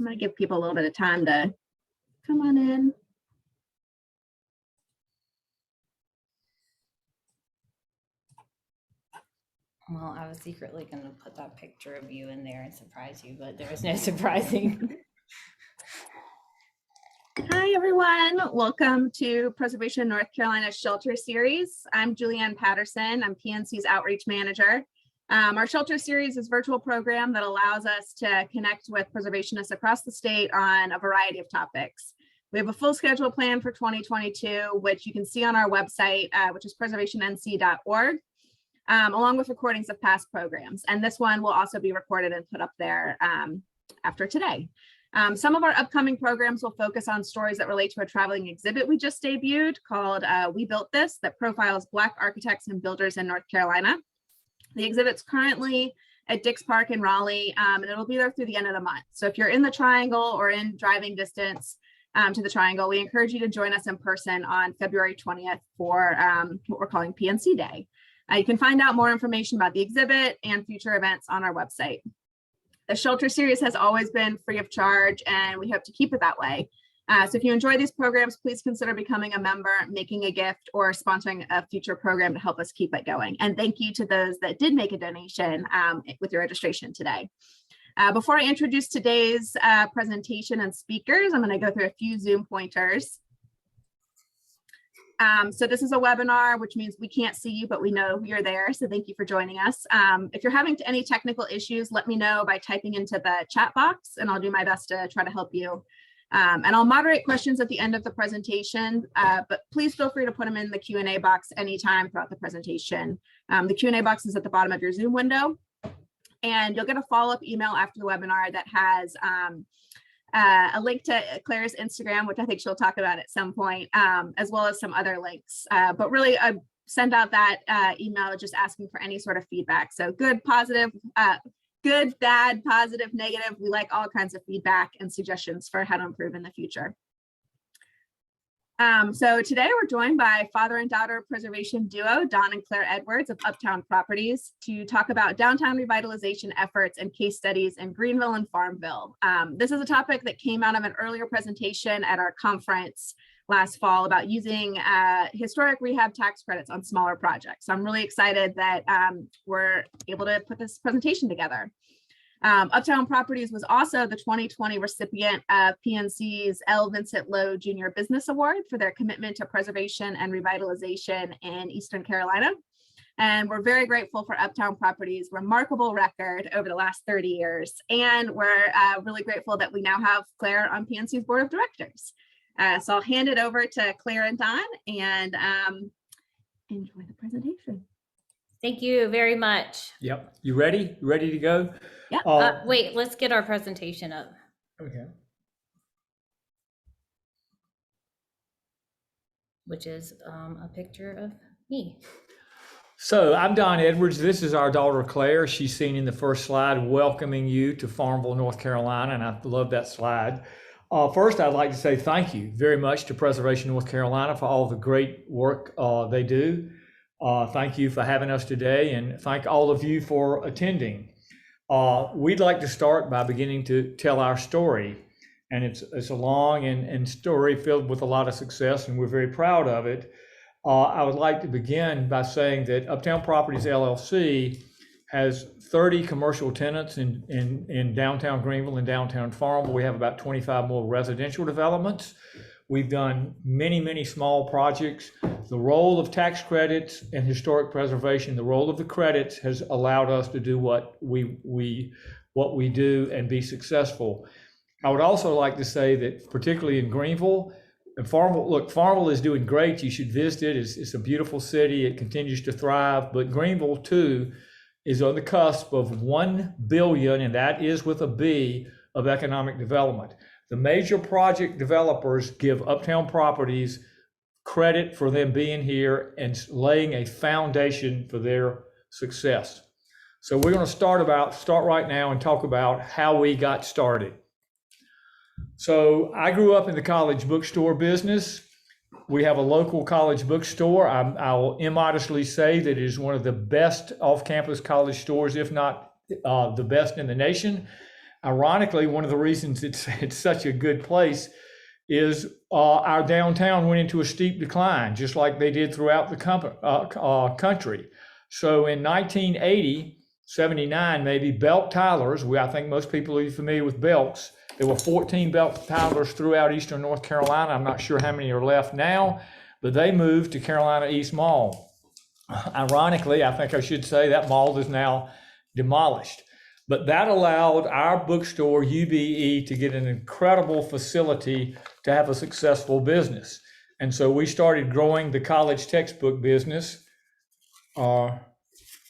I'm going to give people a little bit of time to come on in. Well, I was secretly going to put that picture of you in there and surprise you, but there was no surprising. Hi, everyone. Welcome to Preservation North Carolina Shelter Series. I'm Julianne Patterson. I'm PNC's Outreach Manager. Our Shelter Series is a virtual program that allows us to connect with preservationists across the state on a variety of topics. We have a full schedule plan for 2022, which you can see on our website, which is preservationnc.org. Along with recordings of past programs. And this one will also be recorded and put up there after today. Some of our upcoming programs will focus on stories that relate to a traveling exhibit we just debuted called We Built This, that profiles Black architects and builders in North Carolina. The exhibit's currently at Dix Park in Raleigh, and it'll be there through the end of the month. So if you're in the Triangle or in driving distance to the Triangle, we encourage you to join us in person on February 20th for what we're calling PNC Day. You can find out more information about the exhibit and future events on our website. The Shelter Series has always been free of charge, and we hope to keep it that way. So if you enjoy these programs, please consider becoming a member, making a gift, or sponsoring a future program to help us keep it going. And thank you to those that did make a donation with your registration today. Before I introduce today's presentation and speakers, I'm going to go through a few Zoom pointers. So this is a webinar, which means we can't see you, but we know you're there. So thank you for joining us. If you're having any technical issues, let me know by typing into the chat box, and I'll do my best to try to help you. And I'll moderate questions at the end of the presentation, but please feel free to put them in the Q&A box anytime throughout the presentation. The Q&A box is at the bottom of your Zoom window, and you'll get a follow-up email after the webinar that has a link to Claire's Instagram, which I think she'll talk about at some point, as well as some other links. But really, send out that email just asking for any sort of feedback. So good, positive, good, bad, positive, negative. We like all kinds of feedback and suggestions for how to improve in the future. So today we're joined by father and daughter preservation duo, Don and Claire Edwards of Uptown Properties, to talk about downtown revitalization efforts and case studies in Greenville and Farmville. This is a topic that came out of an earlier presentation at our conference last fall about using historic rehab tax credits on smaller projects. So I'm really excited that we're able to put this presentation together. Uptown Properties was also the 2020 recipient of PNC's L. Vincent Lowe Jr. Business Award for their commitment to preservation and revitalization in Eastern Carolina. And we're very grateful for Uptown Properties' remarkable record over the last 30 years. And we're really grateful that we now have Claire on PNC's board of directors. So I'll hand it over to Claire and Don and enjoy the presentation. Thank you very much. Yep. You ready? You ready to go? Yeah. Wait, let's get our presentation up. Okay. Which is a picture of me. So I'm Don Edwards. This is our daughter, Claire. She's seen in the first slide, welcoming you to Farmville, North Carolina. And I love that slide. First, I'd like to say thank you very much to Preservation North Carolina for all the great work they do. Thank you for having us today, and thank all of you for attending. We'd like to start by beginning to tell our story, and it's a long and story filled with a lot of success, and we're very proud of it. I would like to begin by saying that Uptown Properties LLC has 30 commercial tenants in downtown Greenville and downtown Farmville. We have about 25 more residential developments. We've done many, many small projects. The role of tax credits and historic preservation, the role of the credits has allowed us to do what we do and be successful. I would also like to say that particularly in Greenville and Farmville, look, Farmville is doing great. You should visit it. It's a beautiful city. It continues to thrive, but Greenville too is on the cusp of 1 billion, and that is with a B, of economic development. The major project developers give Uptown Properties credit for them being here and laying a foundation for their success. So we're going to start right now and talk about how we got started. So I grew up in the college bookstore business. We have a local college bookstore. I'll immodestly say that it is one of the best off-campus college stores, if not the best in the nation. Ironically, one of the reasons it's such a good place is our downtown went into a steep decline, just like they did throughout the country. So in 1980, 79 maybe, Belk Tylers, I think most people are familiar with Belks. There were 14 Belk Tylers throughout eastern North Carolina. I'm not sure how many are left now, but they moved to Carolina East Mall. Ironically, I think I should say that mall is now demolished. But that allowed our bookstore, UBE, to get an incredible facility to have a successful business. And so we started growing the college textbook business. Let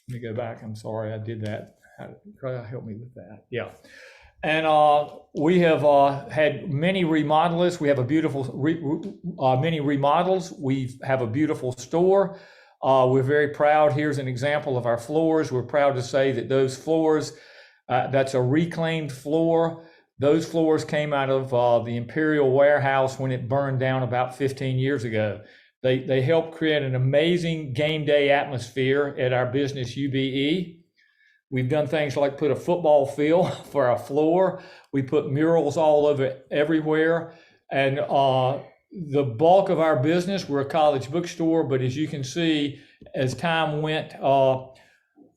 me go back. I'm sorry, I did that. Help me with that. Yeah. And we have had many remodels. We have a beautiful, many remodels. We have a beautiful store. We're very proud. Here's an example of our floors. We're proud to say that those floors, that's a reclaimed floor. Those floors came out of the Imperial Warehouse when it burned down about 15 years ago. They helped create an amazing game day atmosphere at our business, UBE. We've done things like put a football field for our floor. We put murals all over everywhere. And the bulk of our business, we're a college bookstore, but as you can see, as time went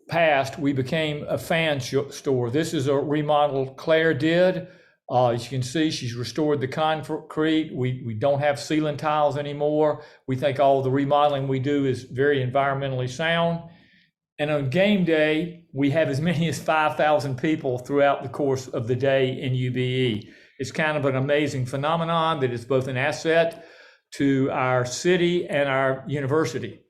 past, we became a fan store. This is a remodel Claire did. As you can see, she's restored the concrete. We don't have ceiling tiles anymore. We think all the remodeling we do is very environmentally sound. And on game day, we have as many as 5,000 people throughout the course of the day in UBE. It's kind of an amazing phenomenon that is both an asset to our city and our university.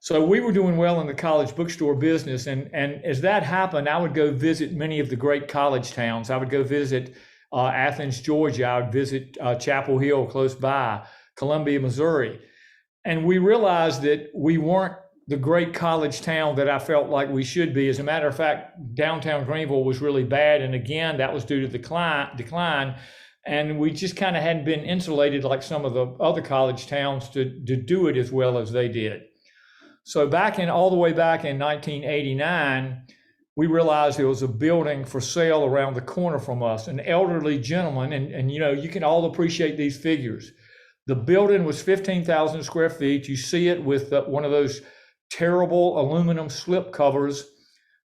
So we were doing well in the college bookstore business. And as that happened, I would go visit many of the great college towns. I would go visit Athens, Georgia. I would visit Chapel Hill close by, Columbia, Missouri. And we realized that we weren't the great college town that I felt like we should be. As a matter of fact, downtown Greenville was really bad. And again, that was due to the decline. And we just kind of hadn't been insulated like some of the other college towns to do it as well as they did. So all the way back in 1989, we realized there was a building for sale around the corner from us, an elderly gentleman. And you can all appreciate these figures. The building was 15,000 square feet. You see it with one of those terrible aluminum slip covers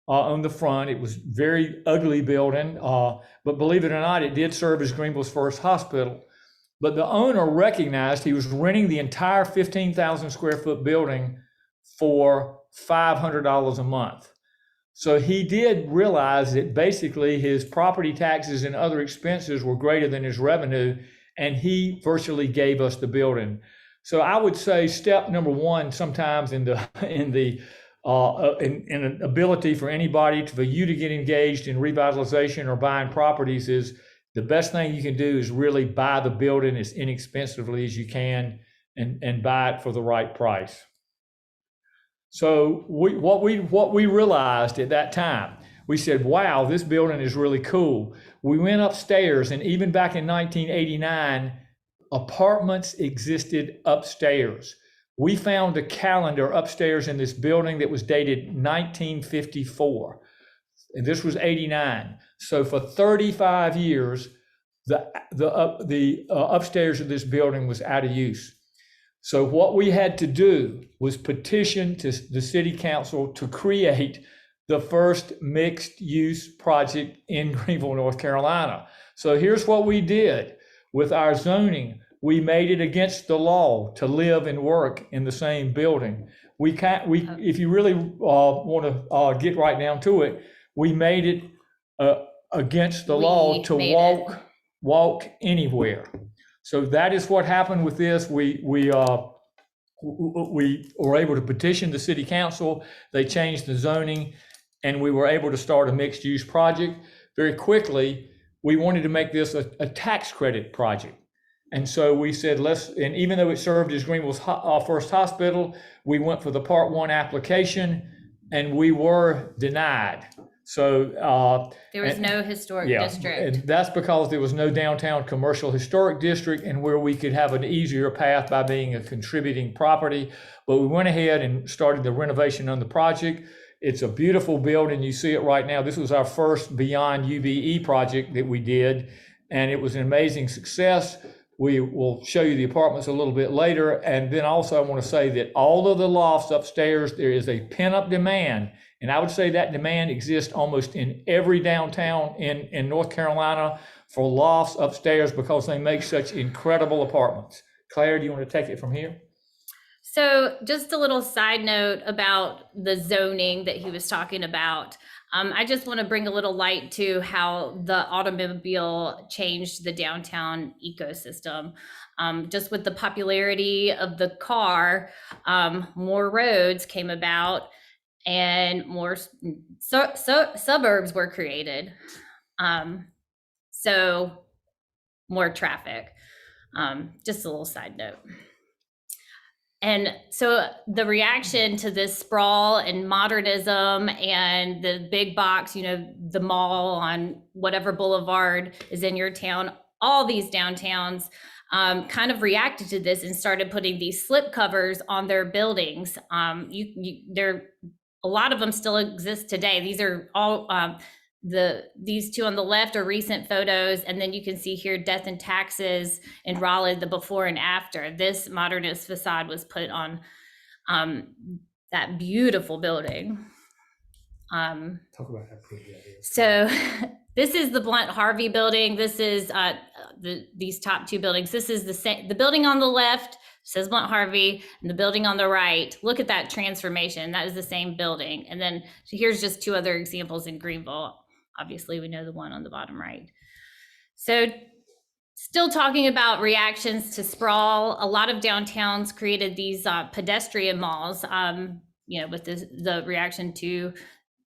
on the front. It was very ugly building, but believe it or not, it did serve as Greenville's first hospital. But the owner recognized he was renting the entire 15,000 square foot building for $500 a month. So he did realize that basically his property taxes and other expenses were greater than his revenue, and he virtually gave us the building. So I would say step number one, sometimes in an ability for anybody, for you to get engaged in revitalization or buying properties, is the best thing you can do is really buy the building as inexpensively as you can and buy it for the right price. So what we realized at that time, we said, wow, this building is really cool. We went upstairs, and even back in 1989, apartments existed upstairs. We found a calendar upstairs in this building that was dated 1954, and this was 89. So for 35 years, the upstairs of this building was out of use. So what we had to do was petition to the city council to create the first mixed use project in Greenville, North Carolina. So here's what we did with our zoning. We made it against the law to live and work in the same building. If you really want to get right down to it, we made it against the law to walk anywhere. So that is what happened with this. We were able to petition the city council. They changed the zoning, and we were able to start a mixed use project very quickly. We wanted to make this a tax credit project. And so we said, and even though it served as Greenville's first hospital, we went for the Part 1 application, and we were denied. So there was no historic district. And that's because there was no downtown commercial historic district, and where we could have an easier path by being a contributing property. But we went ahead and started the renovation on the project. It's a beautiful building. You see it right now. This was our first Beyond UBE project that we did, and it was an amazing success. We will show you the apartments a little bit later. And then also I want to say that all of the lofts upstairs, there is a pent-up demand. And I would say that demand exists almost in every downtown in North Carolina for lofts upstairs because they make such incredible apartments. Claire, do you want to take it from here? So just a little side note about the zoning that he was talking about. I just want to bring a little light to how the automobile changed the downtown ecosystem. Just with the popularity of the car, more roads came about and more suburbs were created. So more traffic. Just a little side note. And so the reaction to this sprawl and modernism and the big box, the mall on whatever boulevard is in your town, all these downtowns kind of reacted to this and started putting these slip covers on their buildings. A lot of them still exist today. These are all these two on the left are recent photos, and then you can see here Death and Taxes in Raleigh, the before and after. This modernist facade was put on that beautiful building. Talk about how pretty that is. So this is the Blunt Harvey building. This is these top two buildings. This is the building on the left says Blunt Harvey, and the building on the right. Look at that transformation. That is the same building. And then so here's just two other examples in Greenville. Obviously, we know the one on the bottom right. So still talking about reactions to sprawl, a lot of downtowns created these pedestrian malls, with the reaction to,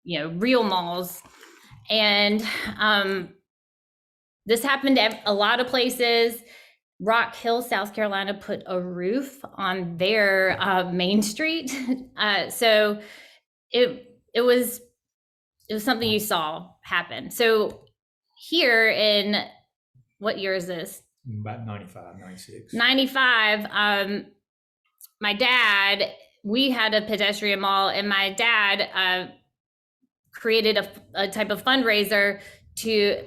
real malls. And this happened at a lot of places. Rock Hill, South Carolina put a roof on their Main Street. So it was something you saw happen. So here in, what year is this? About 95, 96. 95, my dad, we had a pedestrian mall, and my dad created a type of fundraiser to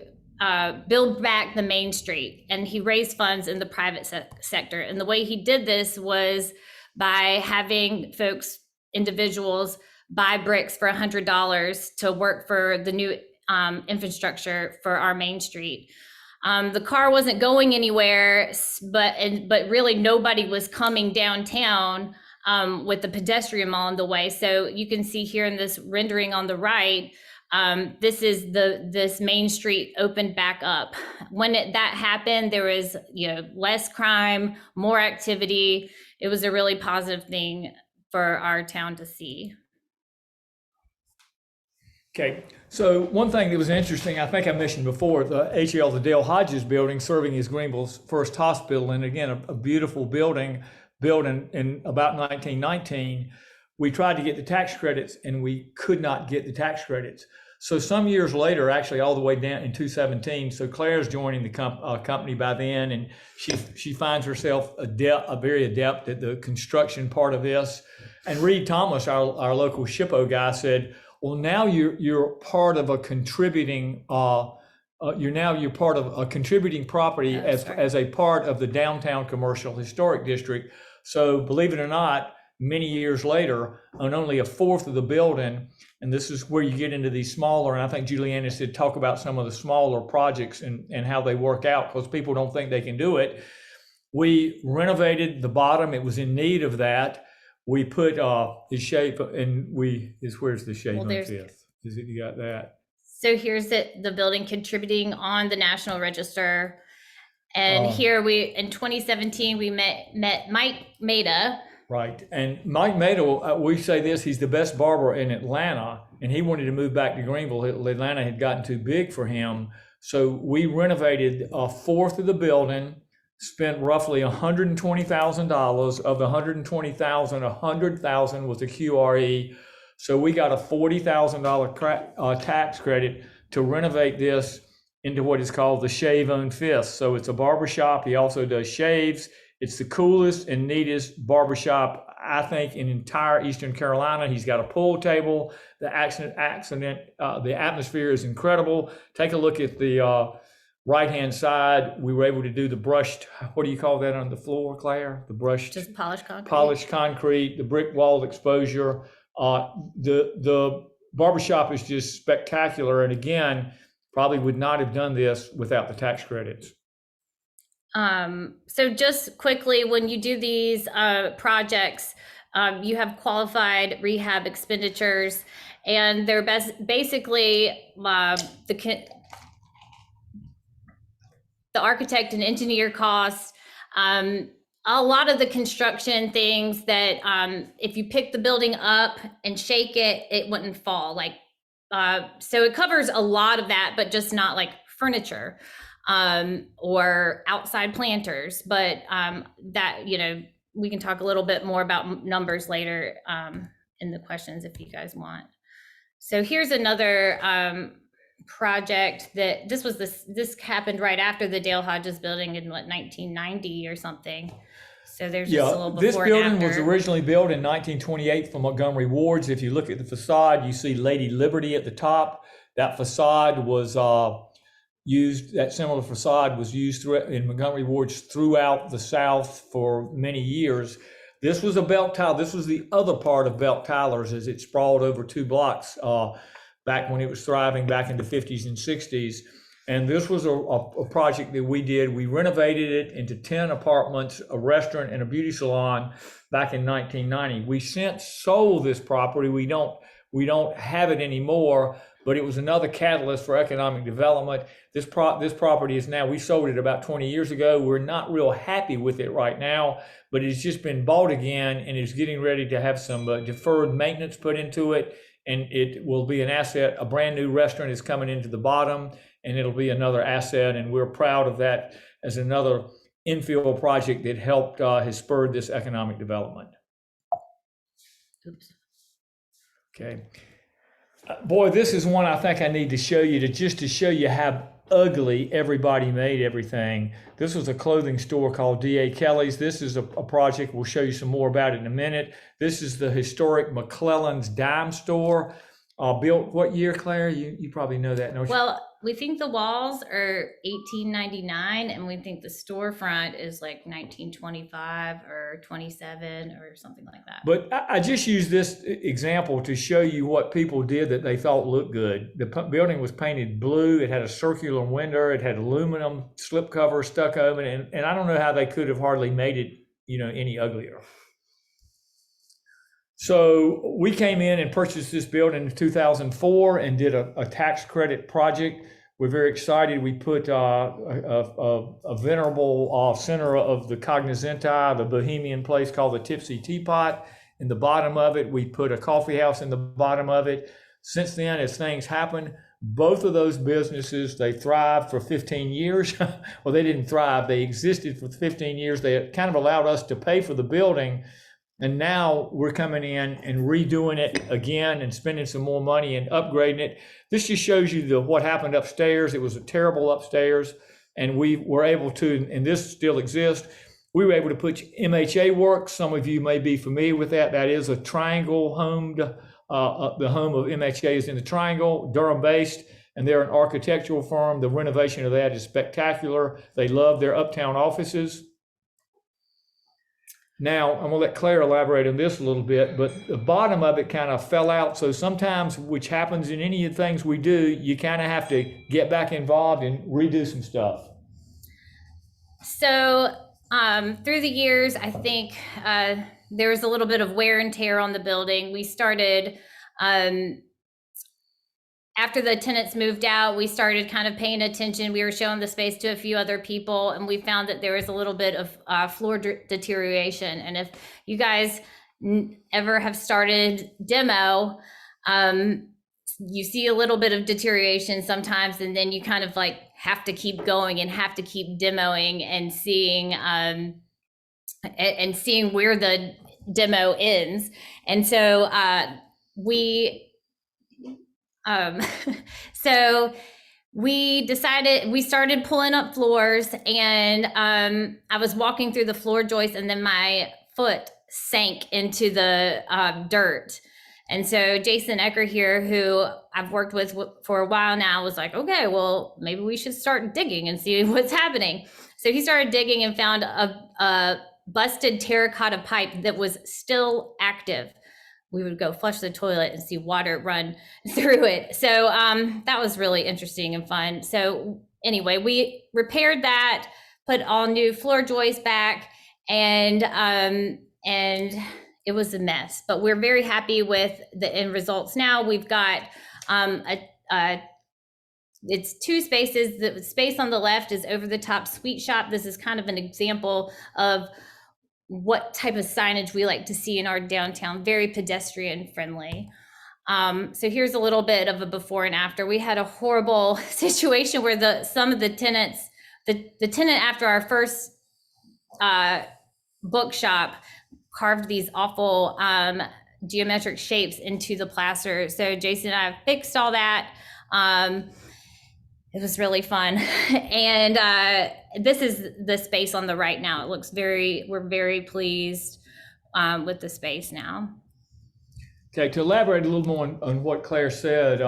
build back the Main Street, and he raised funds in the private sector. And the way he did this was by having individuals buy bricks for $100 to work for the new infrastructure for our Main Street. The car wasn't going anywhere, but really nobody was coming downtown with the pedestrian mall in the way. So you can see here in this rendering on the right, this is this Main Street opened back up. When that happened, there was less crime, more activity. It was a really positive thing for our town to see. Okay, so one thing that was interesting, I think I mentioned before, the HL, the Dale Hodges building, serving as Greenville's first hospital, and again, a beautiful building built in about 1919. We tried to get the tax credits and we could not get the tax credits. So some years later, actually all the way down in 2017, so Claire's joining the company by then, and she finds herself very adept at the construction part of this. And Reed Thomas, our local SHPO guy, said, well, now you're part of a contributing you're part of a contributing property as a part of the downtown commercial historic district. So believe it or not, many years later, on only a fourth of the building, and this is where you get into these smaller, and I think Juliana said talk about some of the smaller projects and how they work out, because people don't think they can do it. We renovated the bottom. It was in need of that. We put the shape, and where's the shape on Fifth? Is it, you got that? So here's the building contributing on the National Register. And here in 2017, we met Mike Maida. Right, and Mike Maida, we say this, he's the best barber in Atlanta, and he wanted to move back to Greenville. Atlanta had gotten too big for him. So we renovated a fourth of the building, spent roughly $120,000. Of the $120,000, $100,000 was a QRE. So we got a $40,000 tax credit to renovate this into what is called the Shave on Fifth. So it's a barbershop. He also does shaves. It's the coolest and neatest barbershop I think, in entire Eastern Carolina. He's got a pool table. The atmosphere is incredible. Take a look at the right-hand side. We were able to do the brushed, what do you call that on the floor, Claire? The brushed, Just polished concrete. Polished concrete, the brick wall exposure. The barbershop is just spectacular. And again, probably would not have done this without the tax credits. So just quickly, when you do these projects, you have qualified rehab expenditures, and they're basically the architect and engineer costs. A lot of the construction things that if you pick the building up and shake it, it wouldn't fall. Like so it covers a lot of that, but just not like furniture. Or outside planters, but that, you know, we can talk a little bit more about numbers later in the questions if you guys want. So here's another project that this happened right after the Dale Hodges building in what, 1990 or something. So there's just a little before this building and was after. originally built in 1928 for Montgomery Wards. If you look at the facade, you see Lady Liberty at the top. That facade was that similar facade was used in Montgomery Wards throughout the South for many years. This was a belt tile. This was the other part of Belt Tylers as it sprawled over 2 blocks back when it was thriving back in the 50s and 60s. And this was a project that we did. We renovated it into 10 apartments, a restaurant, and a beauty salon back in 1990. We since sold this property. We don't have it anymore, but it was another catalyst for economic development. This property is now, we sold it about 20 years ago. We're not real happy with it right now, but it's just been bought again and is getting ready to have some deferred maintenance put into it. And it will be an asset. A brand new restaurant is coming into the bottom, and it'll be another asset. And we're proud of that as another infill project that helped, has spurred this economic development. Oops. Okay. Boy, this is one I think I need to show you to show you how ugly everybody made everything. This was a clothing store called D.A. Kelly's. This is a project. We'll show you some more about it in a minute. This is the historic McClellan's Dime Store. Built what year, Claire? You probably know that. Well, we think the walls are 1899, and we think the storefront is like 1925 or 27 or something like that. But I just use this example to show you what people did that they thought looked good. The building was painted blue. It had a circular window. It had aluminum slipcover stuck over it. And I don't know how they could have hardly made it, any uglier. So we came in and purchased this building in 2004 and did a tax credit project. We're very excited. We put a venerable center of the cognoscenti, the bohemian place called the Tipsy Teapot. In the bottom of it, we put a coffee house in the bottom of it. Since then, as things happen, both of those businesses, they thrived for 15 years. Well, they didn't thrive. They existed for 15 years. They kind of allowed us to pay for the building. And now we're coming in and redoing it again and spending some more money and upgrading it. This just shows you what happened upstairs. It was a terrible upstairs, and we were able to, and this still exists, we were able to put MHA work. Some of you may be familiar with that. That is a triangle homed, the home of MHA is in the Triangle, Durham based, and they're an architectural firm. The renovation of that is spectacular. They love their Uptown offices. Now, I'm going to let Claire elaborate on this a little bit, but the bottom of it kind of fell out. So sometimes, which happens in any of the things we do, you kind of have to get back involved and redo some stuff. So through the years, I think there was a little bit of wear and tear on the building. We started, after the tenants moved out, we started kind of paying attention. We were showing the space to a few other people, and we found that there was a little bit of floor deterioration. And if you guys ever have started demo, you see a little bit of deterioration sometimes, and then you kind of like have to keep going and have to keep demoing and seeing where the demo ends. And so so we started pulling up floors, and I was walking through the floor joist, and then my foot sank into the dirt. And so Jason Ecker here, who I've worked with for a while now, was like, okay, well, maybe we should start digging and see what's happening. So he started digging and found a busted terracotta pipe that was still active. We would go flush the toilet and see water run through it. So that was really interesting and fun. So anyway, we repaired that, put all new floor joists back, and it was a mess, but we're very happy with the end results. Now we've got it's 2 spaces. The space on the left is over the top sweet shop. This is kind of an example of what type of signage we like to see in our downtown, very pedestrian friendly. So here's a little bit of a before and after. We had a horrible situation where some of the tenants, the tenant after our first bookshop carved these awful geometric shapes into the plaster. So Jason and I have fixed all that. It was really fun. And this is the space on the right now. It looks we're very pleased with the space now. Okay, to elaborate a little more on what Claire said,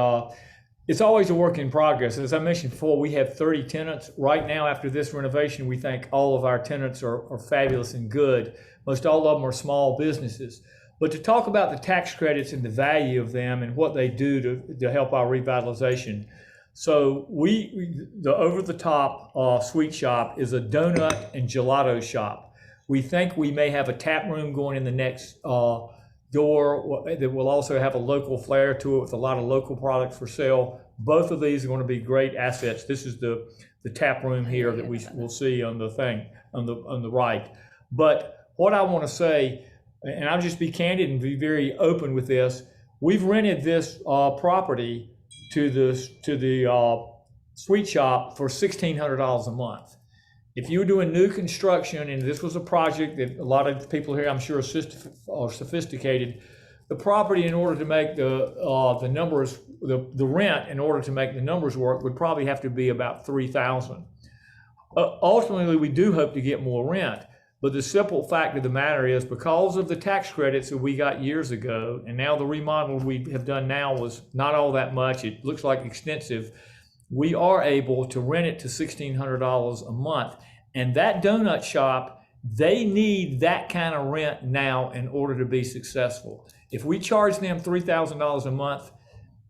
it's always a work in progress. As I mentioned before, we have 30 tenants. Right now, after this renovation, we think all of our tenants are fabulous and good. Most all of them are small businesses. But to talk about the tax credits and the value of them and what they do to help our revitalization. So the over-the-top sweet shop is a donut and gelato shop. We think we may have a tap room going in the next door that will also have a local flair to it with a lot of local products for sale. Both of these are going to be great assets. This is the tap room here that we will see on the thing on the right. But what I want to say, and I'll just be candid and be very open with this, we've rented this property to the sweet shop for $1,600 a month. If you were doing new construction, and this was a project that a lot of people here, I'm sure, are sophisticated, the property, in order to make the numbers, the rent, in order to make the numbers work, would probably have to be about $3,000. Ultimately, we do hope to get more rent, but the simple fact of the matter is, because of the tax credits that we got years ago, and now the remodel we have done now was not all that much, it looks like extensive, we are able to rent it to $1,600 a month. And that donut shop, they need that kind of rent now in order to be successful. If we charge them $3,000 a month,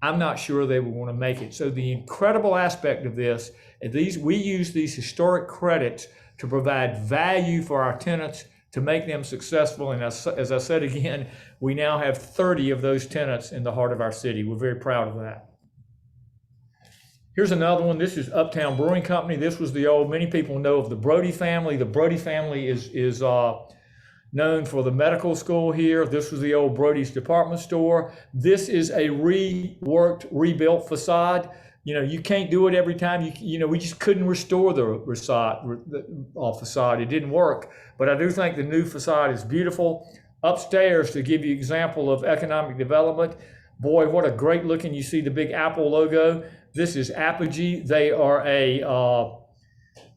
I'm not sure they will want to make it. So the incredible aspect of this is we use these historic credits to provide value for our tenants, to make them successful. And as I said again, we now have 30 of those tenants in the heart of our city. We're very proud of that. Here's another one. This is Uptown Brewing Company. This was many people know of the Brody family. The Brody family is known for the medical school here. This was the old Brody's department store. This is a reworked, rebuilt facade. You know, you can't do it every time. We just couldn't restore the facade. It didn't work. But I do think the new facade is beautiful. Upstairs, to give you an example of economic development, boy, what a great looking, you see the big Apple logo. This is Apogee. They are a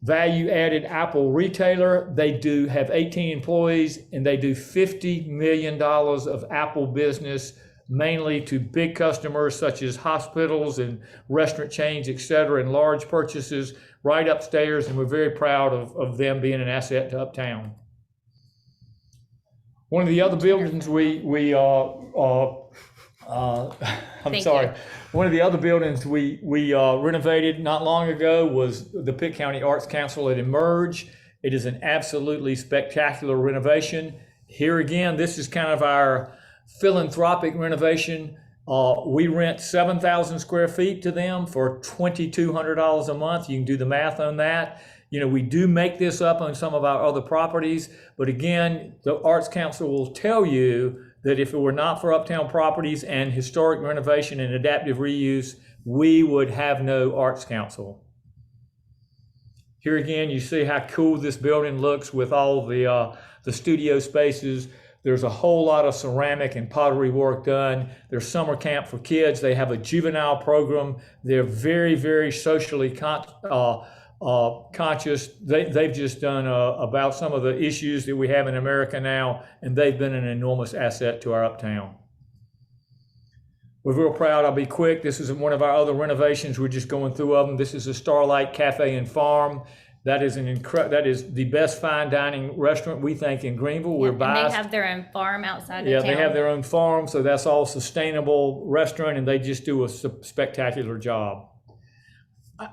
value-added Apple retailer. They do have 18 employees, and they do $50 million of Apple business, mainly to big customers such as hospitals and restaurant chains, et cetera, and large purchases right upstairs, and we're very proud of them being an asset to Uptown. One of the other buildings One of the other buildings we renovated not long ago was the Pitt County Arts Council at Emerge. It is an absolutely spectacular renovation. Here again, this is kind of our philanthropic renovation. We rent 7,000 square feet to them for $2,200 a month. You can do the math on that. You know, we do make this up on some of our other properties, but again, the Arts Council will tell you that if it were not for Uptown Properties and historic renovation and adaptive reuse, we would have no Arts Council. Here again, you see how cool this building looks with all the studio spaces. There's a whole lot of ceramic and pottery work done. There's summer camp for kids. They have a juvenile program. They're very, very socially conscious. They've just done about some of the issues that we have in America now, and they've been an enormous asset to our Uptown. We're real proud. I'll be quick. This is one of our other renovations. We're just going through of them. This is a Starlight Cafe and Farm. That is that is the best fine dining restaurant we think in Greenville. We're biased. And they have their own farm outside of town. Yeah, they have their own farm, so that's all sustainable restaurant, and they just do a spectacular job.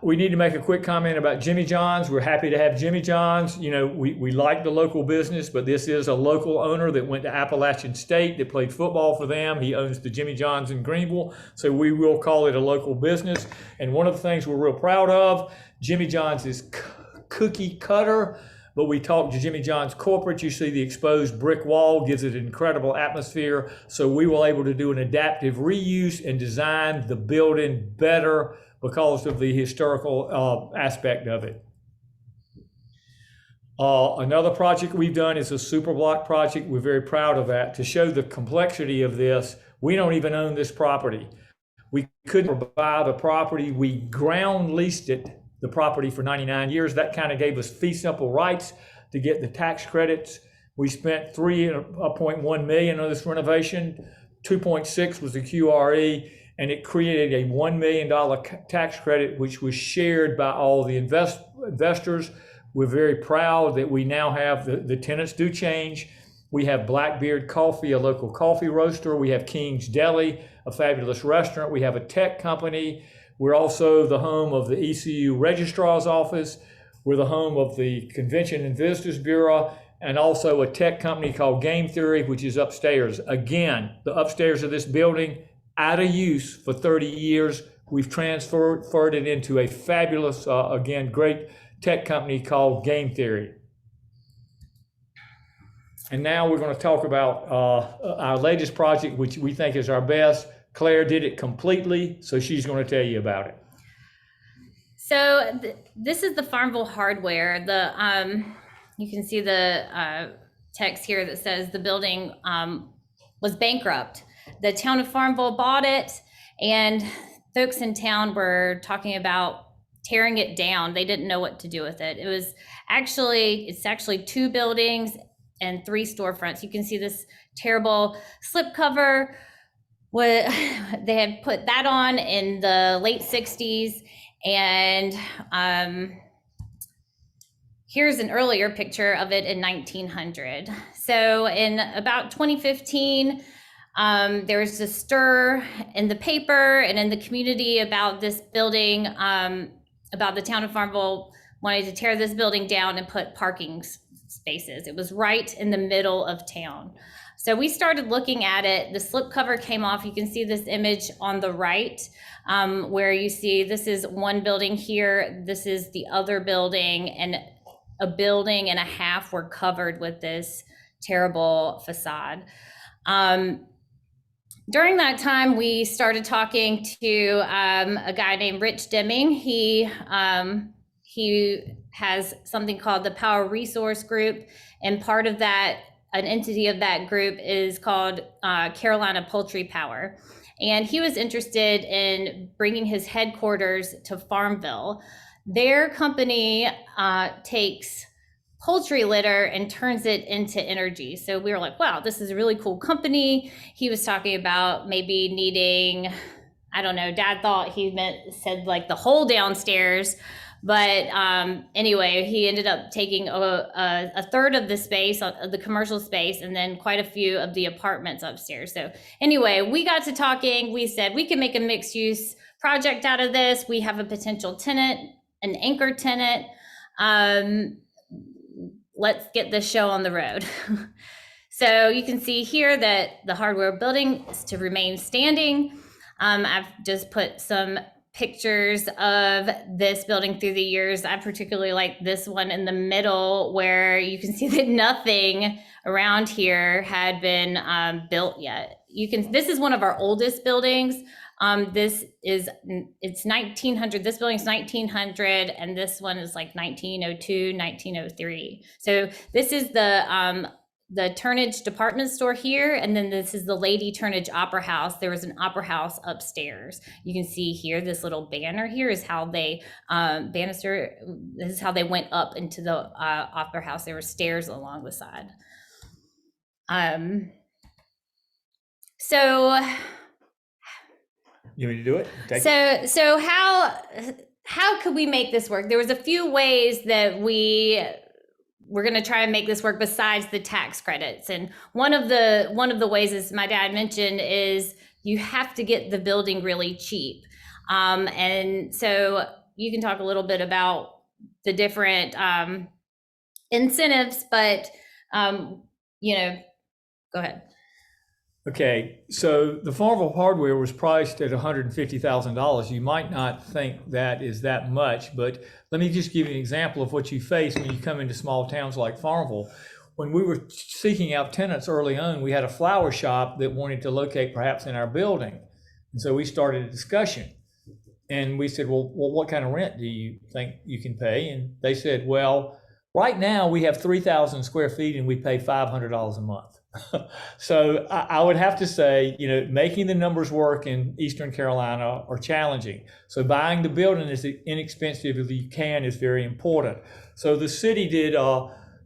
We need to make a quick comment about Jimmy John's. We're happy to have Jimmy John's. You know, we like the local business, but this is a local owner that went to Appalachian State, that played football for them. He owns the Jimmy John's in Greenville, so we will call it a local business. And one of the things we're real proud of, Jimmy John's is cookie cutter, but we talked to Jimmy John's corporate. You see the exposed brick wall gives it an incredible atmosphere. So we were able to do an adaptive reuse and design the building better because of the historical aspect of it. Another project we've done is a super block project. We're very proud of that. To show the complexity of this, we don't even own this property. We couldn't buy the property. We ground leased the property for 99 years. That kind of gave us fee simple rights to get the tax credits. We spent $3.1 million on this renovation. 2.6 was the QRE, and it created a $1 million tax credit, which was shared by all the investors. We're very proud that we now have the tenants do change. We have Blackbeard Coffee, a local coffee roaster. We have King's Deli, a fabulous restaurant. We have a tech company. We're also the home of the ECU Registrar's Office. We're the home of the Convention and Visitors Bureau, and also a tech company called Game Theory, which is upstairs. Again, the upstairs of this building, out of use for 30 years. We've transferred it into a fabulous, again, great tech company called Game Theory. And now we're going to talk about our latest project, which we think is our best. Claire did it completely, so she's going to tell you about it. So this is the Farmville hardware. You can see the text here that says the building was bankrupt. The town of Farmville bought it, and folks in town were talking about tearing it down. They didn't know what to do with it. It's actually 2 buildings and 3 storefronts. You can see this terrible slipcover. They had put that on in the late 60s, and here's an earlier picture of it in 1900. So in about 2015, there was a stir in the paper and in the community about this building, about the town of Farmville wanting to tear this building down and put parking spaces. It was right in the middle of town. So we started looking at it. The slipcover came off. You can see this image on the right, where you see this is one building here. This is the other building, and a building and a half were covered with this terrible facade. During that time, we started talking to a guy named Rich Deming. He has something called the Power Resource Group, and part of that, an entity of that group is called Carolina Poultry Power. And he was interested in bringing his headquarters to Farmville. Their company takes poultry litter and turns it into energy. So we were like, wow, this is a really cool company. He was talking about maybe needing, I don't know, Dad thought said like the whole downstairs. But anyway, he ended up taking a third of the space, of the commercial space, and then quite a few of the apartments upstairs. So anyway, we got to talking. We said we can make a mixed use project out of this. We have a potential tenant, an anchor tenant. Let's get this show on the road. So you can see here that the hardware building is to remain standing. I've just put some pictures of this building through the years. I particularly like this one in the middle, where you can see that nothing around here had been built yet. This is one of our oldest buildings. It's 1900. This building's 1900, and this one is like 1902, 1903. So this is the the Turnage department store here, and then this is the Lady Turnage Opera House. There was an opera house upstairs. You can see here, this little banner here is how they, banister, this is how they went up into the opera house. There were stairs along the side. So You want me to do it? Take it. so how could we make this work? There was a few ways that we're going to try and make this work besides the tax credits. And one of the ways, as my dad mentioned, is you have to get the building really cheap. And so you can talk a little bit about the different incentives, but you know, go ahead. Okay, so the Farmville hardware was priced at $150,000. You might not think that is that much, but let me just give you an example of what you face when you come into small towns like Farmville. When we were seeking out tenants early on, we had a flower shop that wanted to locate perhaps in our building. And so we started a discussion. And we said, well, what kind of rent do you think you can pay? And they said, well, right now we have 3,000 square feet and we pay $500 a month. So I would have to say, you know, making the numbers work in Eastern Carolina are challenging. So buying the building as inexpensive as you can is very important. So the city did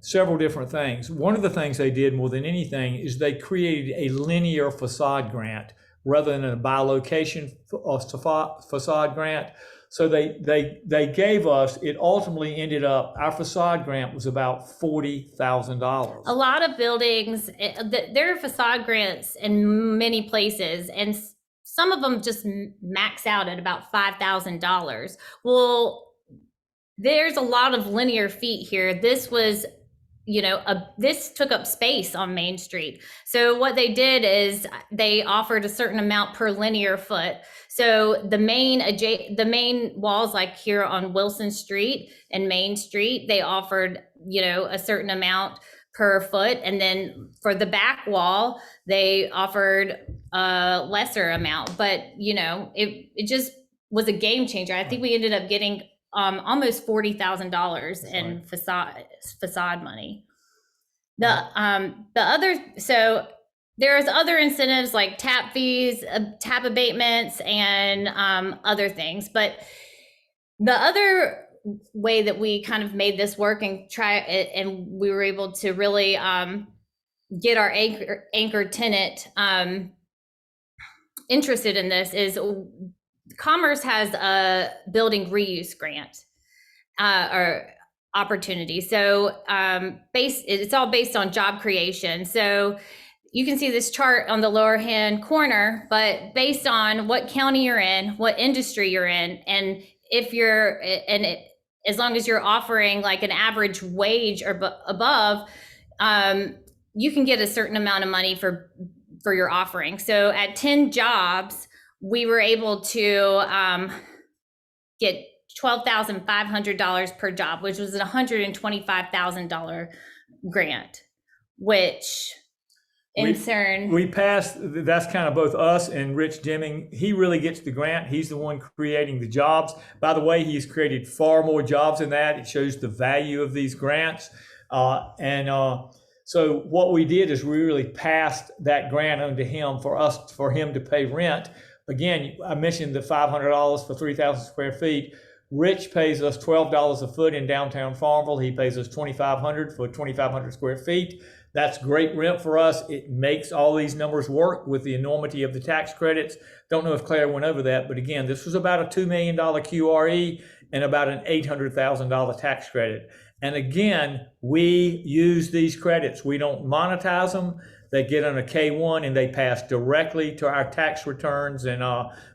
several different things. One of the things they did more than anything is they created a linear facade grant rather than a by location facade grant. So they gave us, it ultimately ended up, our facade grant was about $40,000. A lot of buildings, there are facade grants in many places, and some of them just max out at about $5,000. Well, there's a lot of linear feet here. This was, you know, this took up space on Main Street. So what they did is they offered a certain amount per linear foot. So the main walls, like here on Wilson Street and Main Street, they offered, you know, a certain amount per foot. And then for the back wall, they offered a lesser amount. But, you know, it just was a game changer. I think we ended up getting almost $40,000 in facade money. So there's other incentives like tap fees, tap abatements, and other things. But the other way that we kind of made this work and we were able to really get our anchor tenant interested in this is Commerce has a building reuse grant or opportunity. So it's all based on job creation. So you can see this chart on the lower hand corner, but based on what county you're in, what industry you're in, and as long as you're offering like an average wage or above, you can get a certain amount of money for your offering. So at 10 jobs, we were able to get $12,500 per job, which was a $125,000 grant, which in turn we passed. That's kind of both us and Rich Deming. He really gets the grant. He's the one creating the jobs. By the way, he's created far more jobs than that. It shows the value of these grants. So what we did is we really passed that grant on to him for him to pay rent. Again, I mentioned the $500 for 3,000 square feet. Rich pays us $12 a foot in downtown Farmville. He pays us $2,500 for 2,500 square feet. That's great rent for us. It makes all these numbers work with the enormity of the tax credits. Don't know if Claire went over that, but again, this was about a $2 million QRE and about an $800,000 tax credit. And again, we use these credits. We don't monetize them. They get on a K-1 and they pass directly to our tax returns. And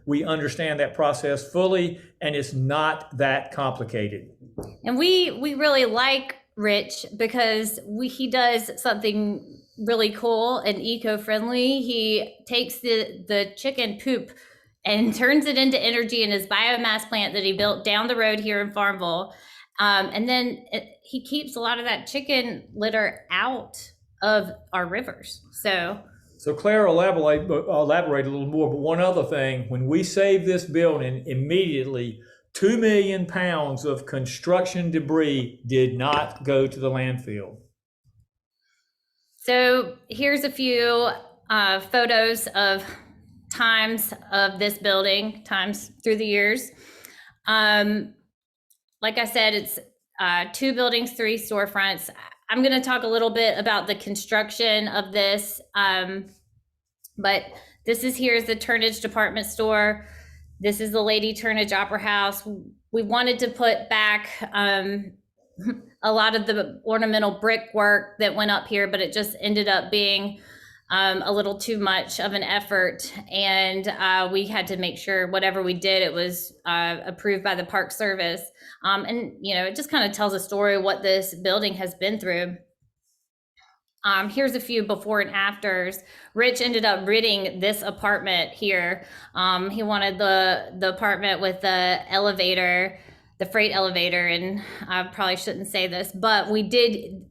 we understand that process fully, and it's not that complicated. And we really like Rich because he does something really cool and eco-friendly. He takes the chicken poop and turns it into energy in his biomass plant that he built down the road here in Farmville. And then he keeps a lot of that chicken litter out of our rivers. So Claire elaborate a little more, but one other thing, when we saved this building, immediately 2 million pounds of construction debris did not go to the landfill. So here's a few photos of times of this building, times through the years. Like I said, it's 2 buildings, 3 storefronts. I'm going to talk a little bit about the construction of this, but this is here's the Turnage department store. This is the Lady Turnage Opera House. We wanted to put back a lot of the ornamental brickwork that went up here, but it just ended up being a little too much of an effort, and we had to make sure whatever we did, it was approved by the Park Service. And it just kind of tells a story of what this building has been through. Here's a few before and afters. Rich ended up renting this apartment here. He wanted the apartment with the elevator, the freight elevator, and I probably shouldn't say this, but we did.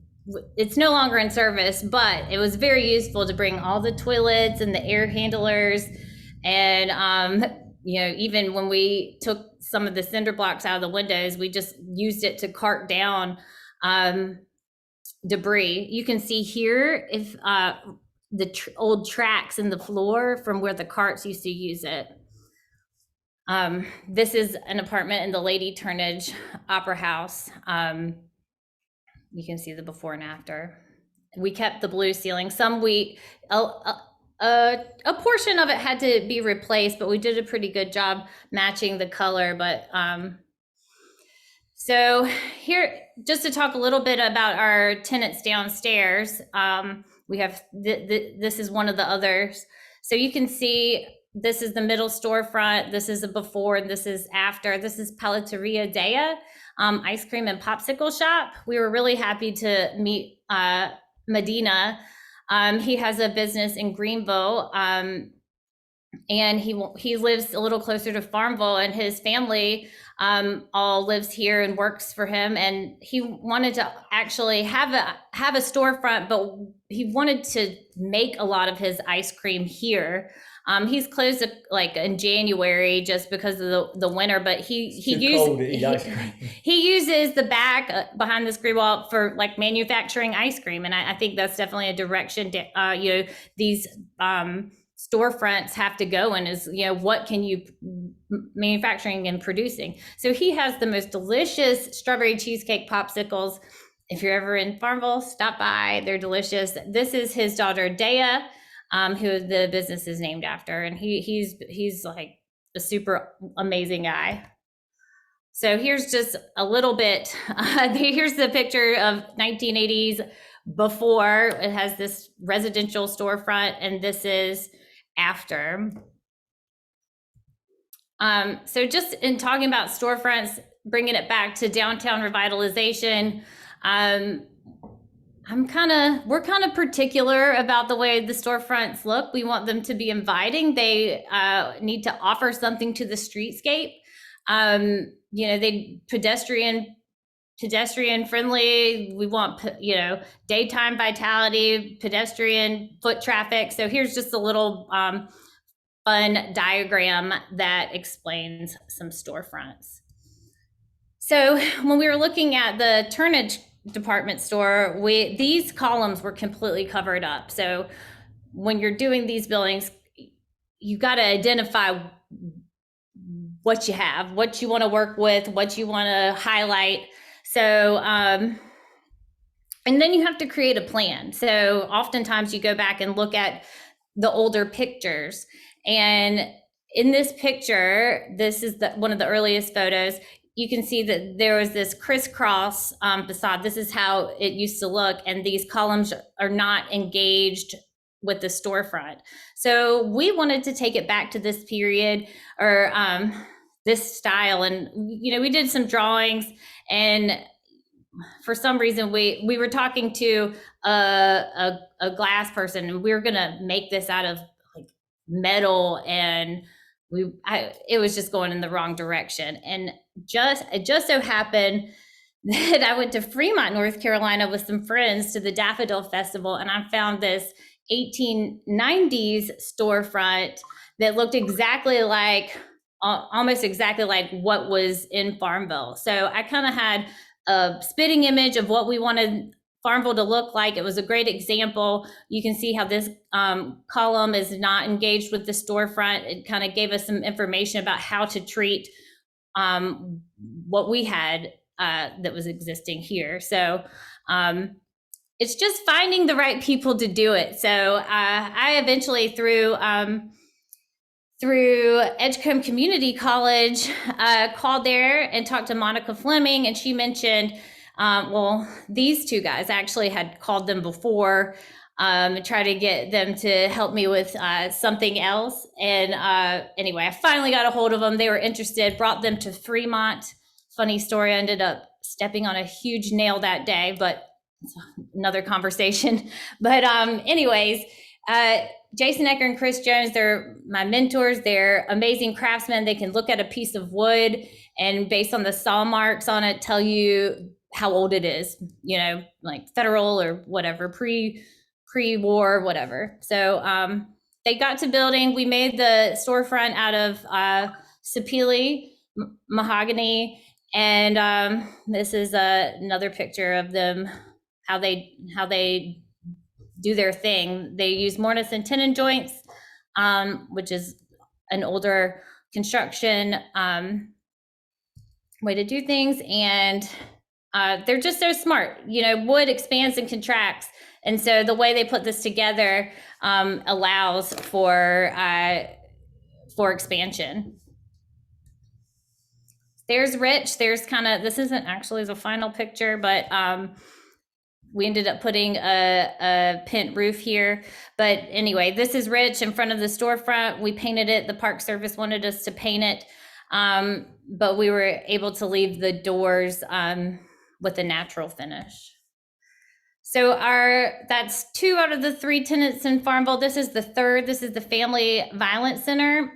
It's no longer in service, but it was very useful to bring all the toilets and the air handlers. And, even when we took some of the cinder blocks out of the windows, we just used it to cart down debris. You can see here if the old tracks in the floor from where the carts used to use it. This is an apartment in the Lady Turnage Opera House. You can see the before and after. We kept the blue ceiling. A portion of it had to be replaced, but we did a pretty good job matching the color. But so here, just to talk a little bit about our tenants downstairs, we have this is one of the others. So you can see this is the middle storefront. This is a before, and this is after. This is Palateria Dea. Ice cream and popsicle shop. We were really happy to meet Medina. He has a business in Greenville, and he lives a little closer to Farmville, and his family all lives here and works for him. And he wanted to actually have a storefront, but he wanted to make a lot of his ice cream here. He's closed like in January just because of the winter, but he uses the back behind the screen wall for like manufacturing ice cream. And I think that's definitely a direction these storefronts have to go in is, what can you manufacturing and producing? So he has the most delicious strawberry cheesecake popsicles. If you're ever in Farmville, stop by. They're delicious. This is his daughter, Dea, who the business is named after. And he's like a super amazing guy. So here's just a little bit, here's the picture of 1980s before. It has this residential storefront, and this is after. So just in talking about storefronts, bringing it back to downtown revitalization, we're kind of particular about the way the storefronts look. We want them to be inviting. They need to offer something to the streetscape. They pedestrian friendly. We want, daytime vitality, pedestrian foot traffic. So here's just a little fun diagram that explains some storefronts. So when we were looking at the Turnage department store, these columns were completely covered up. So when you're doing these buildings, you got to identify what you have, what you want to work with, what you want to highlight. So, and then you have to create a plan. So oftentimes you go back and look at the older pictures. And in this picture, this is one of the earliest photos. You can see that there was this crisscross facade. This is how it used to look. And these columns are not engaged with the storefront. So we wanted to take it back to this period or this style. And, we did some drawings, and for some reason we were talking to a glass person, and we were gonna make this out of like metal, and it was just going in the wrong direction. And it just so happened that I went to Fremont, North Carolina with some friends to the Daffodil Festival, and I found this 1890s storefront that looked exactly like, almost exactly like what was in Farmville. So I kind of had a spitting image of what we wanted Farmville to look like. It was a great example. You can see how this column is not engaged with the storefront. It kind of gave us some information about how to treat what we had that was existing here. So it's just finding the right people to do it. So I eventually, through Edgecombe Community College, called there and talked to Monica Fleming, and she mentioned, well, these two guys actually had called them before and tried to get them to help me with something else. And anyway, I finally got a hold of them. They were interested, brought them to Fremont. Funny story, I ended up stepping on a huge nail that day, but it's another conversation. But anyways, Jason Ecker and Chris Jones, they're my mentors. They're amazing craftsmen. They can look at a piece of wood and based on the saw marks on it, tell you how old it is, you know, like federal or whatever, pre-war, whatever. So they got to building. We made the storefront out of sapele mahogany. And this is another picture of them, how they do their thing. They use mortise and tenon joints, which is an older construction way to do things. And they're just so smart. You know, wood expands and contracts. And so the way they put this together allows for expansion. There's Rich. There's kind of, this isn't actually the final picture, but we ended up putting a pent roof here. But anyway, this is Rich in front of the storefront. We painted it. The Park Service wanted us to paint it, but we were able to leave the doors with a natural finish. So that's 2 out of the 3 tenants in Farmville. This is the third. This is the Family Violence Center.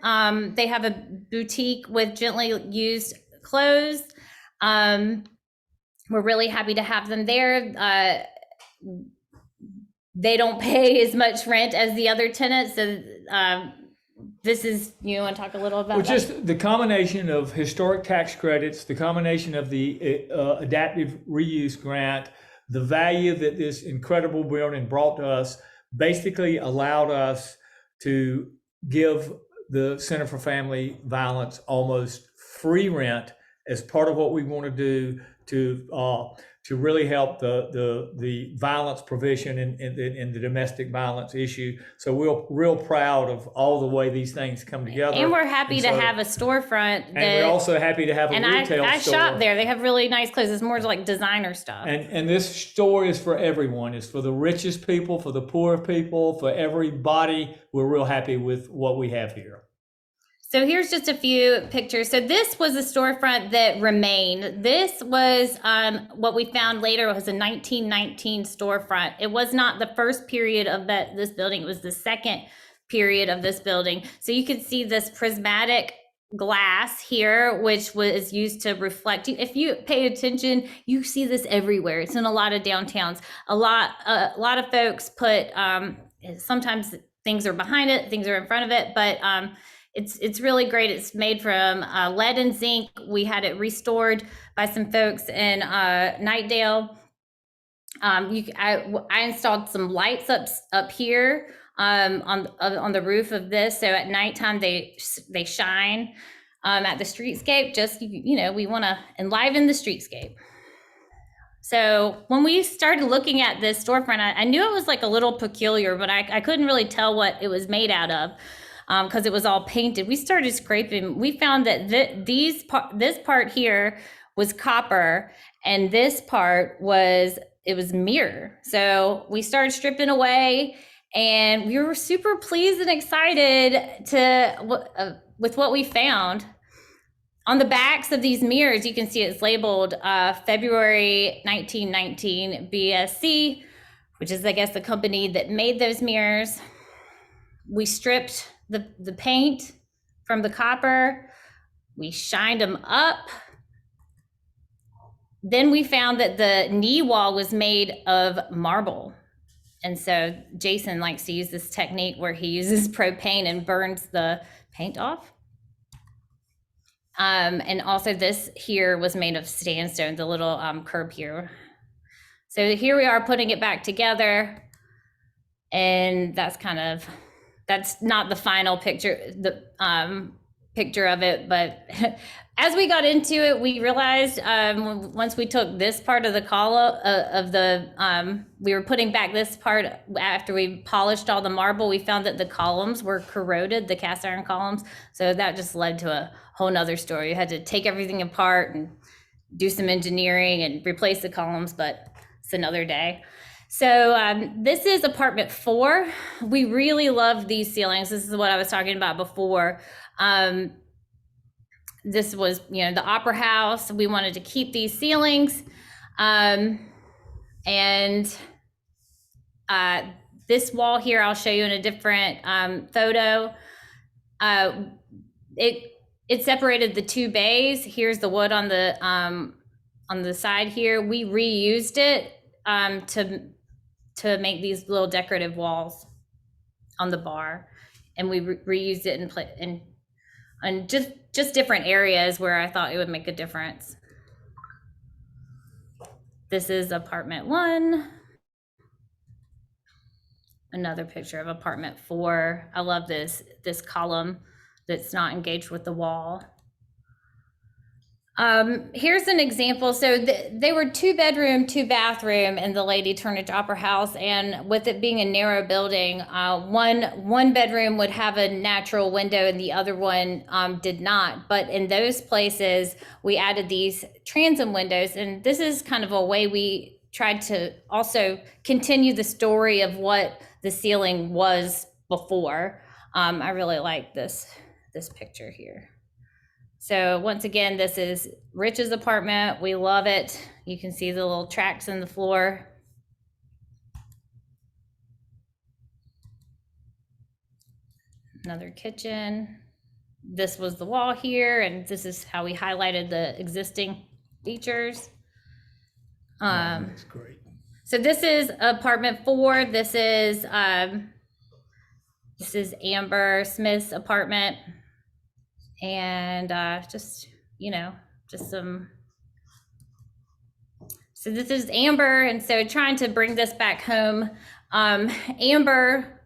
They have a boutique with gently used clothes. We're really happy to have them there. They don't pay as much rent as the other tenants. So this is, you want to talk a little about that? Just the combination of historic tax credits, the combination of the adaptive reuse grant, the value that this incredible building brought to us basically allowed us to give the Center for Family Violence almost free rent as part of what we want to do to really help the violence provision and the domestic violence issue. So we're real proud of all the way these things come together. And we're happy to have a storefront. And we're also happy to have a retail store. I shop there. They have really nice clothes. It's more like designer stuff. And this store is for everyone. It's for the richest people, for the poor people, for everybody. We're real happy with what we have here. So here's just a few pictures. So this was a storefront that remained. This was what we found later was a 1919 storefront. It was not the first period of this building. It was the second period of this building. So you could see this prismatic glass here, which was used to reflect. If you pay attention, you see this everywhere. It's in a lot of downtowns. A lot of folks put, sometimes things are behind it, things are in front of it, but it's really great. It's made from lead and zinc. We had it restored by some folks in Nightdale. I installed some lights up here on the roof of this. So at nighttime they shine at the streetscape. Just, you know, we want to enliven the streetscape. So when we started looking at this storefront, I knew it was like a little peculiar, but I couldn't really tell what it was made out of. Because it was all painted. We started scraping. We found that this part here was copper, and this part was mirror. So we started stripping away, and we were super pleased and excited with what we found. On the backs of these mirrors, you can see it's labeled February 1919 BSC, which is, I guess, the company that made those mirrors. We stripped the paint from the copper, we shined them up. Then we found that the knee wall was made of marble. And so Jason likes to use this technique where he uses propane and burns the paint off. And also this here was made of sandstone, the little curb here. So here we are putting it back together, and that's not the final picture, the picture of it, but as we got into it, we realized once we took this part of the column we were putting back this part after we polished all the marble, we found that the columns were corroded, the cast iron columns. So that just led to a whole nother story. You had to take everything apart and do some engineering and replace the columns, but it's another day. So this is apartment 4. We really love these ceilings. This is what I was talking about before. This was, the Opera House. We wanted to keep these ceilings. This wall here, I'll show you in a different photo. It separated the 2 bays. Here's the wood on the side here. We reused it to make these little decorative walls on the bar, and we reused it and just different areas where I thought it would make a difference. This is apartment 1. Another picture of apartment 4. I love this column that's not engaged with the wall. Here's an example. So they were 2-bedroom, 2-bathroom in the Lady Turnage Opera House, and with it being a narrow building, one bedroom would have a natural window and the other one did not. But in those places, we added these transom windows, and this is kind of a way we tried to also continue the story of what the ceiling was before. I really like this picture here. So once again, this is Rich's apartment. We love it. You can see the little tracks in the floor. Another kitchen. This was the wall here, and this is how we highlighted the existing features. That's great. So this is apartment 4. This is Amber Smith's apartment. And just some. So this is Amber, and so trying to bring this back home. Amber,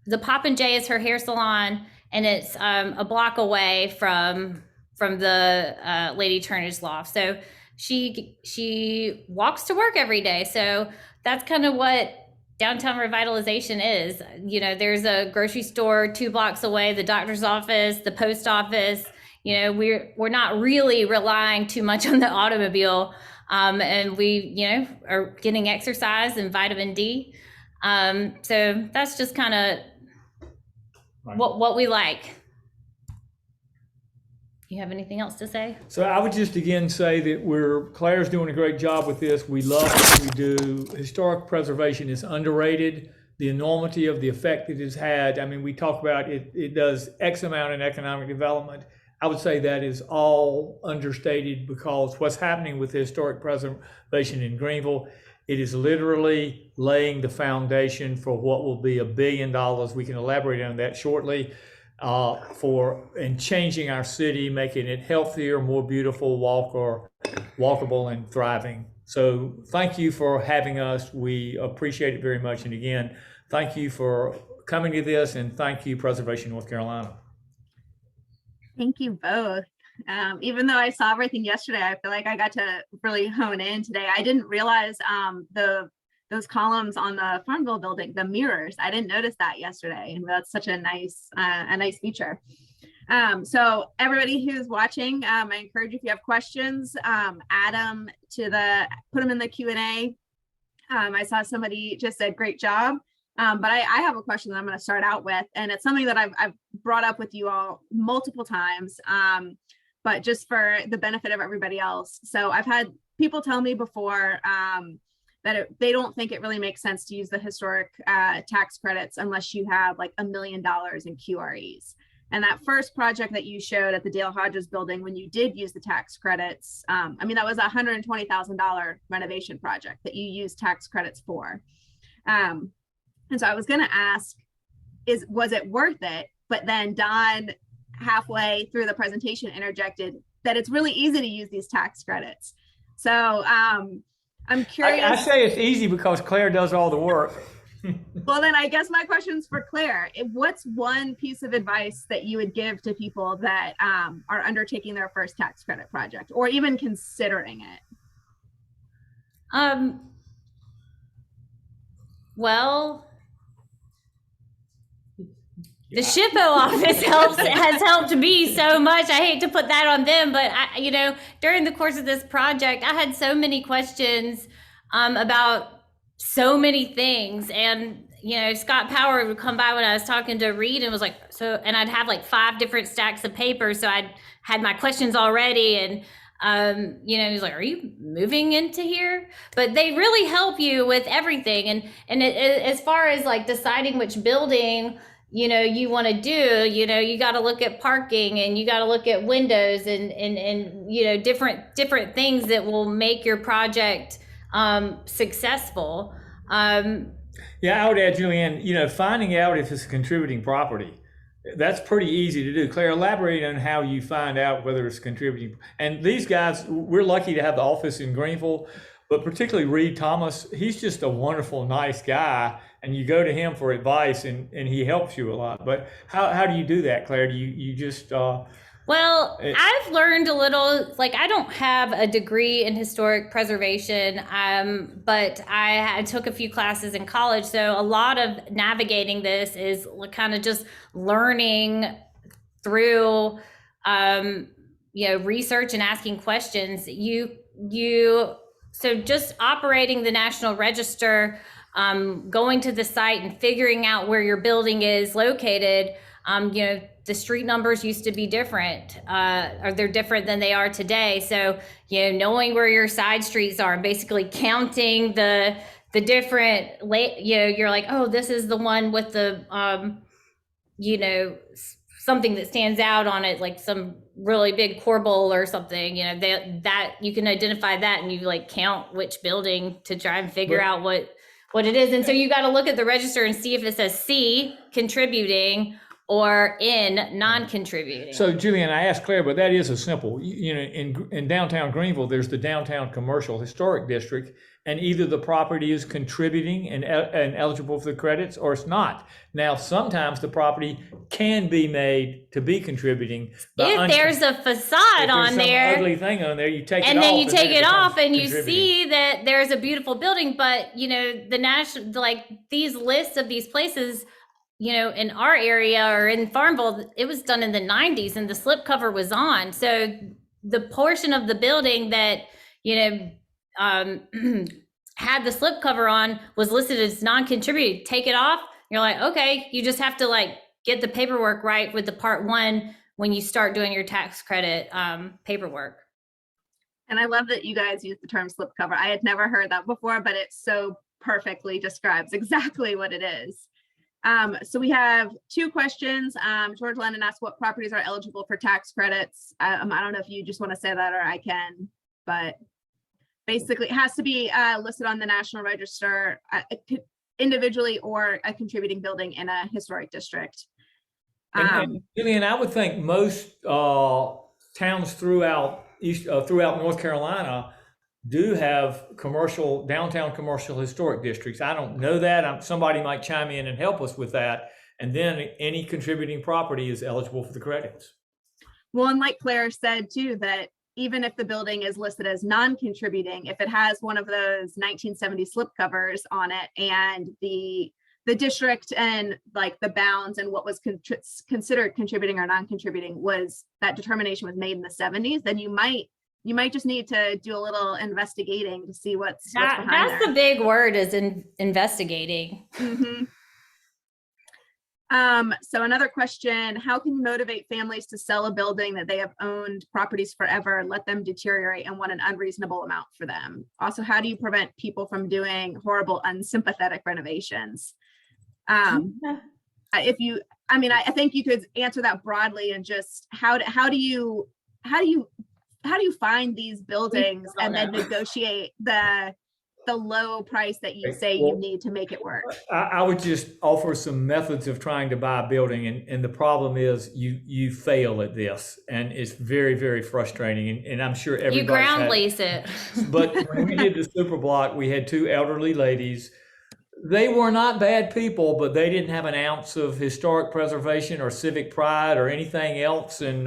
the Pop and J is her hair salon, and it's a block away from the Lady Turnage loft. So she walks to work every day. So that's kind of what downtown revitalization is. There's a grocery store 2 blocks away, the doctor's office, the post office. We're not really relying too much on the automobile, and we are getting exercise and vitamin D. So that's just kind of what we like. You have anything else to say? So I would just again say that Claire's doing a great job with this. We love what we do. Historic preservation is underrated. The enormity of the effect it has had. I mean, we talk about it does X amount in economic development. I would say that is all understated, because what's happening with historic preservation in Greenville, it is literally laying the foundation for what will be $1 billion. We can elaborate on that shortly. And changing our city, making it healthier, more beautiful, walkable, and thriving. So thank you for having us. We appreciate it very much. And again, thank you for coming to this, and thank you, Preservation North Carolina. Thank you both. Even though I saw everything yesterday, I feel like I got to really hone in today. I didn't realize those columns on the Farmville building, the mirrors. I didn't notice that yesterday, and that's such a nice feature. So everybody who's watching, I encourage you, if you have questions, add them put them in the Q&A. I saw somebody just said great job, but I have a question that I'm going to start out with, and it's something that I've brought up with you all multiple times, but just for the benefit of everybody else. So I've had people tell me before that they don't think it really makes sense to use the historic tax credits unless you have like $1 million in QREs. And that first project that you showed at the Dale Hodges building, when you did use the tax credits, that was a $120,000 renovation project that you used tax credits for. And so I was going to ask, was it worth it? But then Don, halfway through the presentation, interjected that it's really easy to use these tax credits. So I'm curious. I say it's easy because Claire does all the work. Well, then I guess my question's for Claire. What's one piece of advice that you would give to people that are undertaking their first tax credit project or even considering it? Well, the SHPO office has helped me so much. I hate to put that on them, but during the course of this project, I had so many questions about so many things. And, Scott Power would come by when I was talking to Reed and was like, and I'd have like 5 different stacks of paper. So I'd had my questions already. And, he's like, are you moving into here? But they really help you with everything. And as far as like deciding which building, you want to do, you got to look at parking and you got to look at windows and different things that will make your project successful. Yeah, I would add, Julianne, finding out if it's a contributing property, that's pretty easy to do. Claire, elaborate on how you find out whether it's contributing. And these guys, we're lucky to have the office in Greenville, but particularly Reed Thomas, he's just a wonderful, nice guy. And you go to him for advice and he helps you a lot. But how do you do that, Claire? Do you just... Well, I've learned a little, like I don't have a degree in historic preservation, but I took a few classes in college. So a lot of navigating this is kind of just learning through, research and asking questions. So just operating the National Register, going to the site and figuring out where your building is located, the street numbers used to be different, or they're different than they are today. So, knowing where your side streets are, basically counting the different, you're like, oh, this is the one with the, something that stands out on it, like some really big corbel or something, that you can identify that and you like count which building to try and figure out what it is. And so you got to look at the register and see if it says C, contributing, or in non-contributing. So Julian, I asked Claire, but that is a simple, in downtown Greenville, there's the downtown commercial historic district, and either the property is contributing and eligible for the credits or it's not. Now, sometimes the property can be made to be contributing. If there's a facade on there, ugly thing on there, you take it off. And then you take it off and you see that there's a beautiful building, but the national, like these lists of these places, in our area or in Farmville, it was done in the 90s and the slipcover was on. So the portion of the building that, had the slipcover on was listed as non-contributing. Take it off. You're like, okay, you just have to like get the paperwork right with the part 1 when you start doing your tax credit paperwork. And I love that you guys use the term slipcover. I had never heard that before, but it so perfectly describes exactly what it is. So we have 2 questions. George Lennon asked what properties are eligible for tax credits. I don't know if you just want to say that or I can, but basically it has to be listed on the National Register individually or a contributing building in a historic district. And I would think most towns throughout North Carolina do have downtown commercial historic districts. I don't know that. Somebody might chime in and help us with that. And then any contributing property is eligible for the credits. Well, and like Claire said too, that even if the building is listed as non-contributing, if it has one of those 1970 slipcovers on it and the district and like the bounds and what was considered contributing or non-contributing that determination was made in the 70s, then you might just need to do a little investigating to see what's behind that's there. The big word is investigating. Mm-hmm. So another question, how can you motivate families to sell a building that they have owned properties forever and let them deteriorate and want an unreasonable amount for them? Also, how do you prevent people from doing horrible, unsympathetic renovations? I think you could answer that broadly and just how do you find these buildings and then negotiate the the low price that you say you need to make it work? I would just offer some methods of trying to buy a building, and the problem is you fail at this, and it's very, very frustrating. And I'm sure everybody You ground lease it. But when we did the super block, we had two elderly ladies. They were not bad people, but they didn't have an ounce of historic preservation or civic pride or anything else, and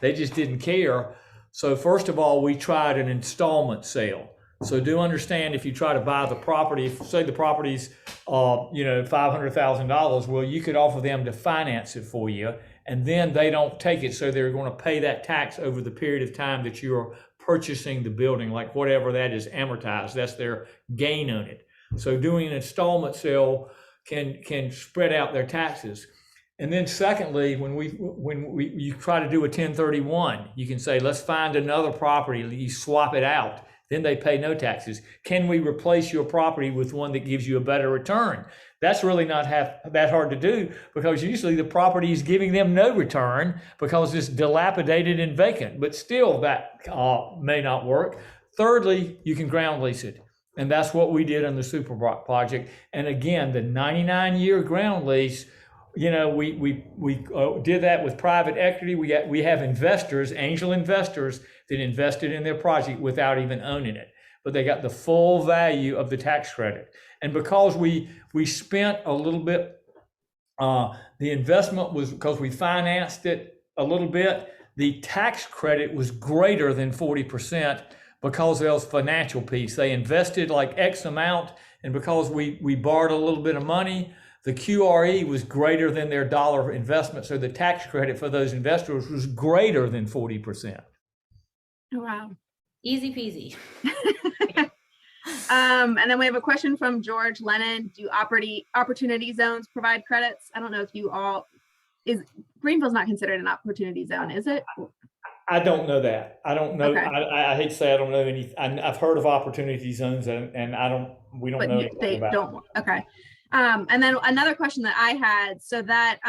they just didn't care. So first of all, we tried an installment sale. So do understand, if you try to buy the property, say the property's $500,000, well, you could offer them to finance it for you, and then they don't take it, so they're going to pay that tax over the period of time that you're purchasing the building, like whatever that is amortized. That's their gain on it. So doing an installment sale can spread out their taxes. And then secondly, when you try to do a 1031, you can say, let's find another property, you swap it out. Then they pay no taxes. Can we replace your property with one that gives you a better return? That's really not that hard to do, because usually the property is giving them no return because it's dilapidated and vacant, but still that may not work. Thirdly, you can ground lease it. And that's what we did on the Super Block project. And again, the 99-year ground lease, we did that with private equity. We have investors, angel investors, that invested in their project without even owning it, but they got the full value of the tax credit. And because we spent a little bit, the investment was, because we financed it a little bit, the tax credit was greater than 40%, because there was financial piece. They invested like X amount, and because we borrowed a little bit of money, the QRE was greater than their dollar investment. So the tax credit for those investors was greater than 40%. Oh, wow. Easy peasy. And then we have a question from George Lennon. Do opportunity zones provide credits? I don't know if Greenville's not considered an opportunity zone, is it? I don't know that. I don't know. Okay. I hate to say I don't know any. I've heard of opportunity zones, and we don't know anything about don't. Okay. And then another question that I had, so that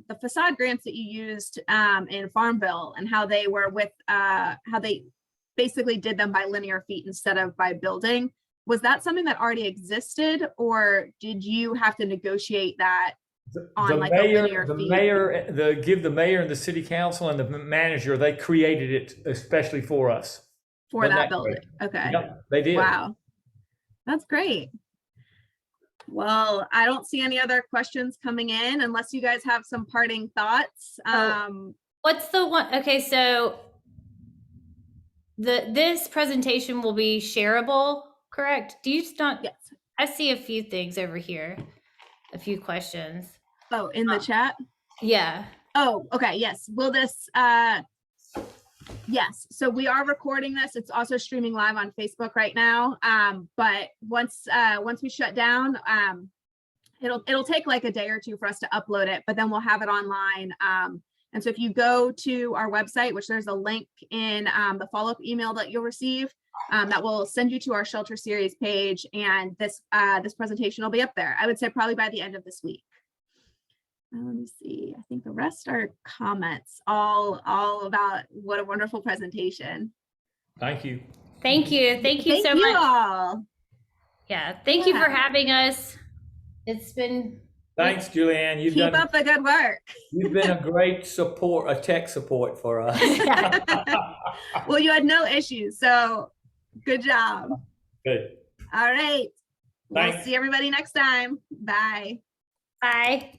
the facade grants that you used in Farmville, and how they were with how they basically did them by linear feet instead of by building, was that something that already existed, or did you have to negotiate that on the like mayor, a linear the feet? mayor, give the mayor and the city council and the manager, they created it especially for us. For that building. Okay. Yep, they did. Wow. That's great. Well, I don't see any other questions coming in unless you guys have some parting thoughts. What's the one? Okay, so this presentation will be shareable, correct? Do you not? Yes. I see a few things over here, a few questions. Oh, in the chat? Yeah. Oh, okay. Yes. Will this, yes. So we are recording this. It's also streaming live on Facebook right now. But once we shut down, it'll take like a day or two for us to upload it, but then we'll have it online. And so if you go to our website, which there's a link in the follow-up email that you'll receive, that will send you to our shelter series page, and this presentation will be up there. I would say probably by the end of this week. Let me see. I think the rest are comments, all about what a wonderful presentation. Thank you. Thank you. Thank you so much. All. Yeah. Thank you for having us. It's been. Thanks, Julianne. Keep up the good work. You've been a great support, a tech support for us. Well, you had no issues, so good job. Good. All right. Thanks. We'll see everybody next time. Bye. Bye.